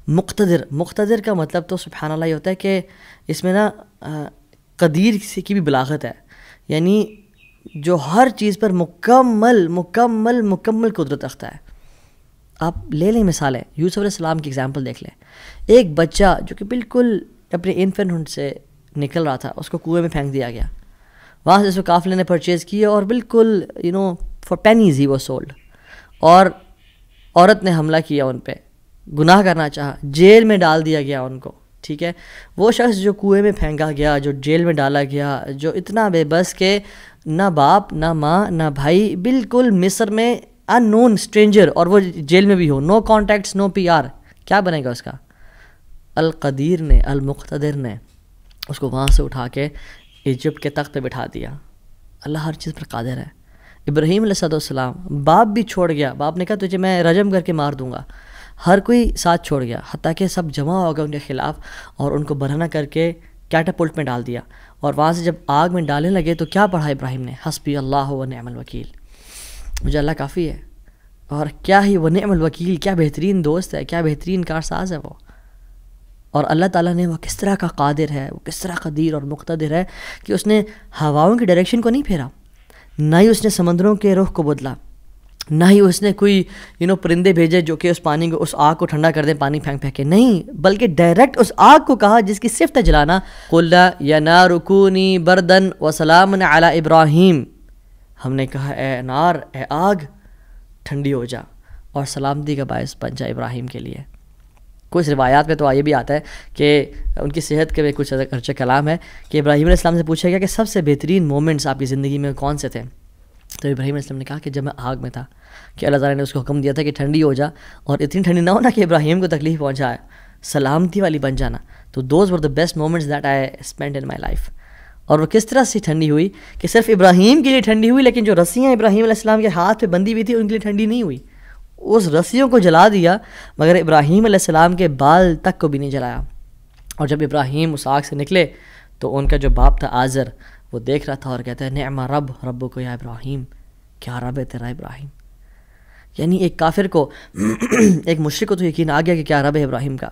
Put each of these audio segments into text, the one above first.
مقتدر کا مطلب تو سبحان اللہ یہ ہوتا ہے کہ اس میں نا قدیر کی بھی بلاغت ہے، یعنی جو ہر چیز پر مکمل قدرت رکھتا ہے. آپ لے لیں مثالیں، یوسف علیہ السلام کی ایگزامپل دیکھ لیں. ایک بچہ جو کہ بالکل اپنے انفینٹ سے نکل رہا تھا، اس کو کنویں میں پھینک دیا گیا. وہاں سے اس کو قافلے نے پرچیز کیا اور بالکل for pennies he was sold. اور عورت نے حملہ کیا ان پہ، گناہ کرنا چاہا، جیل میں ڈال دیا گیا ان کو. ٹھیک ہے، وہ شخص جو کنویں میں پھینکا گیا، جو جیل میں ڈالا گیا، جو اتنا بے بس کہ نہ باپ نہ ماں نہ بھائی، بالکل مصر میں ان نون اسٹرینجر، اور وہ جیل میں بھی ہو، نو کانٹیکٹس نو پی آر، کیا بنے گا اس کا؟ القدیر نے، المقتدر نے اس کو وہاں سے اٹھا کے ایجپٹ کے تخت پہ بٹھا دیا. اللہ ہر چیز پر قادر ہے. ابراہیم علیہ السلام باپ بھی چھوڑ گیا، باپ نے کہا تجھے میں رجم کر کے مار دوں گا، ہر کوئی ساتھ چھوڑ گیا، حتیٰ کہ سب جمع ہو گئے ان کے خلاف اور ان کو برہنہ کر کے کیٹاپلٹ میں ڈال دیا. اور وہاں سے جب آگ میں ڈالنے لگے تو کیا پڑھا ابراہیم نے؟ حسبی اللہ و نعم الوکیل، مجھے اللہ کافی ہے. اور کیا ہی وہ نعم الوکیل، کیا بہترین دوست ہے، کیا بہترین کارساز ہے وہ. اور اللہ تعالیٰ نے وہ کس طرح کا قادر ہے، وہ کس طرح قدیر اور مقتدر ہے کہ اس نے ہواؤں کی ڈائریکشن کو نہیں پھیرا، نہ ہی اس نے سمندروں کے رخ کو بدلا، نہ ہی اس نے کوئی پرندے بھیجے جو کہ اس پانی کو، اس آگ کو ٹھنڈا کر دیں پانی پھینک کے، نہیں، بلکہ ڈائریکٹ اس آگ کو کہا جس کی صفت ہے جلانا، قُلْنَا يَا نَارُ كُونِي بَرْدًا وَسَلَامًا عَلَىٰ إِبْرَاهِيمَ، ہم نے کہا اے نار، اے آگ ٹھنڈی ہو جا اور سلامتی کا باعث بن جا ابراہیم کے لیے. کچھ روایات میں تو یہ بھی آتا ہے کہ ان کی صحت کے کچھ ارچہ کلام ہے کہ ابراہیم علیہ السلام سے پوچھا گیا کہ سب سے بہترین مومنٹس آپ کی زندگی میں کون سے تھے؟ تو ابراہیم علیہ السلام نے کہا کہ جب میں آگ میں تھا، کہ اللہ تعالیٰ نے اس کو حکم دیا تھا کہ ٹھنڈی ہو جا، اور اتنی ٹھنڈی نہ ہونا کہ ابراہیم کو تکلیف پہنچائے، سلامتی والی بن جانا. تو those were the best moments that I spend in my life. اور وہ کس طرح سے ٹھنڈی ہوئی کہ صرف ابراہیم کے لیے ٹھنڈی ہوئی، لیکن جو رسیاں ابراہیم علیہ السلام کے ہاتھ پہ بندھی ہوئی تھی ان کے لیے ٹھنڈی نہیں ہوئی. اس رسیوں کو جلا دیا مگر ابراہیم علیہ السلام کے بال تک کو بھی نہیں جلایا. اور جب ابراہیم اس آگ سے نکلے تو ان کا جو باپ تھا آزر، وہ دیکھ رہا تھا اور کہتا ہے نعم رب کو یا ابراہیم، کیا رب ہے تیرا ابراہیم. یعنی ایک کافر کو ایک مشرک کو تو یقین آ گیا کہ کیا رب ہے ابراہیم کا.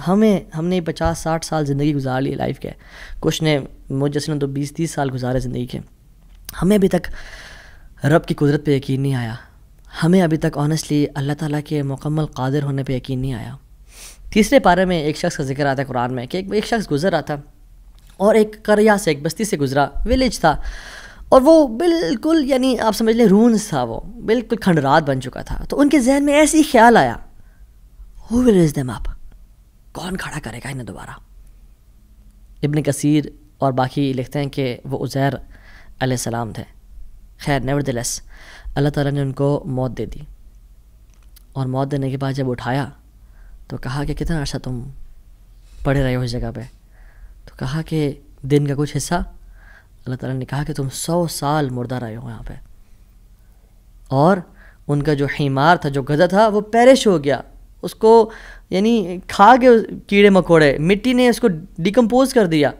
ہم نے 50-60 سال زندگی گزار لی لائف کے، کچھ نے مجھ جیسے نے تو 20-30 سال گزارے زندگی کے. ہمیں ابھی تک رب کی قدرت پہ یقین نہیں آیا، ہمیں ابھی تک آنیسٹلی اللہ تعالیٰ کے مکمل قادر ہونے پہ یقین نہیں آیا. تیسرے پارے میں ایک شخص کا ذکر آتا ہے قرآن میں کہ ایک شخص گزر رہا تھا اور ایک قریہ سے، ایک بستی سے گزرا، ویلیج تھا، اور وہ بالکل یعنی آپ سمجھ لیں رونز تھا، وہ بالکل کھنڈرات بن چکا تھا. تو ان کے ذہن میں ایسی خیال آیا، ہو ول ریز دیم اپ، کون کھڑا کرے گا انہیں دوبارہ. ابن کثیر اور باقی لکھتے ہیں کہ وہ عزیر علیہ السلام تھے. خیر نیورتھلیس اللہ تعالیٰ نے ان کو موت دے دی، اور موت دینے کے بعد جب اٹھایا تو کہا کہ کتنا عرصہ تم پڑے رہے ہو اس جگہ پہ؟ تو کہا کہ دن کا کچھ حصہ. اللہ تعالیٰ نے کہا کہ تم 100 سال مردہ رہے ہو یہاں پہ. اور ان کا جو حمار تھا، جو گدھا تھا، وہ پیرش ہو گیا، اس کو یعنی کھا گئے کیڑے مکوڑے، مٹی نے اس کو ڈیکمپوز کر دیا.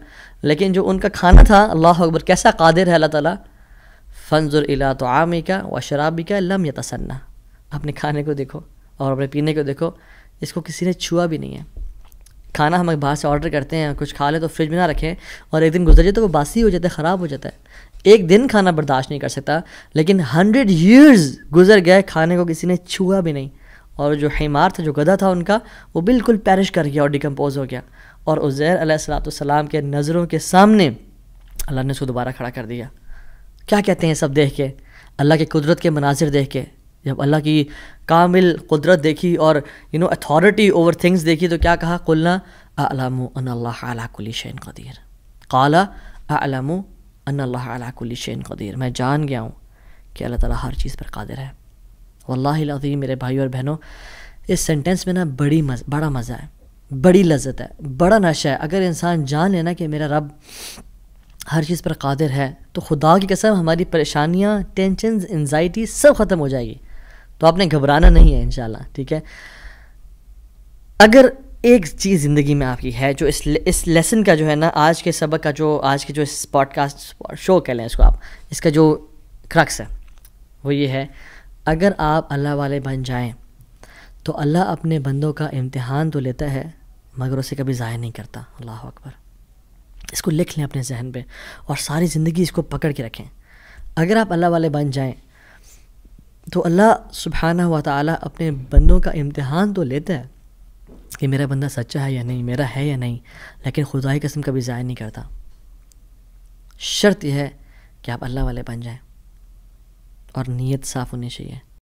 لیکن جو ان کا کھانا تھا، اللہ اکبر کیسا قادر ہے اللہ تعالیٰ. فانظر الی طعامک وشرابک لم یتسنہ، اپنے کھانے کو دیکھو اور اپنے پینے کو دیکھو، اس کو کسی نے چھوا بھی نہیں ہے. کھانا ہم باہر سے آرڈر کرتے ہیں، کچھ کھا لیں تو فریج میں نہ رکھیں، اور ایک دن گزر جائے تو وہ باسی ہو جاتا ہے، خراب ہو جاتا ہے. ایک دن کھانا برداشت نہیں کر سکتا، لیکن 100 years گزر گئے، کھانے کو کسی نے چھوا بھی نہیں. اور جو حمار تھا، جو گدھا تھا ان کا، وہ بالکل پیرش کر گیا اور ڈیکمپوز ہو گیا. اور عزیر علیہ السلام کے نظروں کے سامنے اللہ نے اس کو دوبارہ کھڑا کر دیا. کیا کہتے ہیں سب دیکھ کے، اللہ کی قدرت کے مناظر دیکھ کے، جب اللہ کی کامل قدرت دیکھی اور اتھارٹی اوور تھنگس دیکھی تو کیا کہا؟ قلنا اعلم ان اللہ علی کل شیء قدیر، قال اعلم ان اللہ علی کل شیء قدیر، میں جان گیا ہوں کہ اللہ تعالیٰ ہر چیز پر قادر ہے. واللہ العظیم میرے بھائیو اور بہنوں، اس سینٹنس میں نا بڑا مزہ ہے، بڑی لذت ہے، بڑا نشہ ہے. اگر انسان جان لینا کہ میرا رب ہر چیز پر قادر ہے تو خدا کی قسم ہماری پریشانیاں، ٹینشنز، انزائٹی سب ختم ہو جائے گی. تو آپ نے گھبرانا نہیں ہے انشاءاللہ، ٹھیک ہے. اگر ایک چیز زندگی میں آپ کی ہے جو اس لیسن کا جو ہے نا، آج کے سبق کا جو، آج کے جو اس پوڈ کاسٹ شو کہہ لیں اس کو آپ، اس کا جو کرکس ہے وہ یہ ہے، اگر آپ اللہ والے بن جائیں تو اللہ اپنے بندوں کا امتحان تو لیتا ہے مگر اسے کبھی ضائع نہیں کرتا. اللہ اکبر. اس کو لکھ لیں اپنے ذہن پہ اور ساری زندگی اس کو پکڑ کے رکھیں. اگر آپ اللہ والے بن جائیں تو اللہ سبحانہ و تعالیٰ اپنے بندوں کا امتحان تو لیتا ہے کہ میرا بندہ سچا ہے یا نہیں، میرا ہے یا نہیں، لیکن خدا کی قسم کبھی ضائع نہیں کرتا. شرط یہ ہے کہ آپ اللہ والے بن جائیں اور نیت صاف ہونی چاہیے.